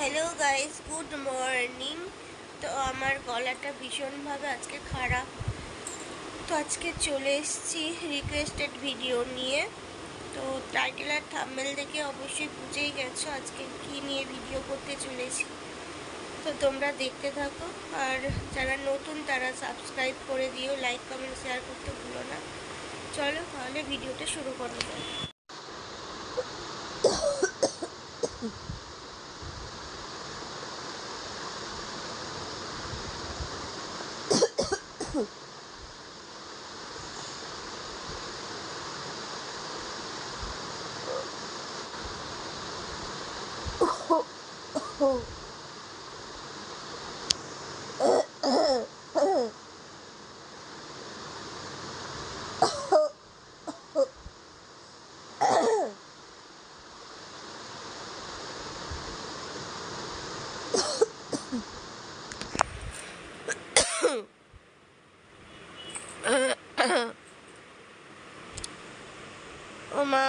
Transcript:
Hello guys, good morning. তো আমার গলাটা ভীষণভাবে আজকে খারাপ, তো আজকে চলে এসেছি রিকোয়েস্টেড ভিডিও নিয়ে। তো টাইটেল আর থাম্বনেল দেখে অবশ্যই বুঝেই গেছো আজকে কী নিয়ে ভিডিও করতে চলেছি। তো তোমরা দেখতে থাকো, আর যারা নতুন তারা সাবস্ক্রাইব করে দিও, লাইক কমেন্ট শেয়ার করতে ভুলো না। চলো তাহলে ভিডিওটা শুরু করা যায়। ও মা।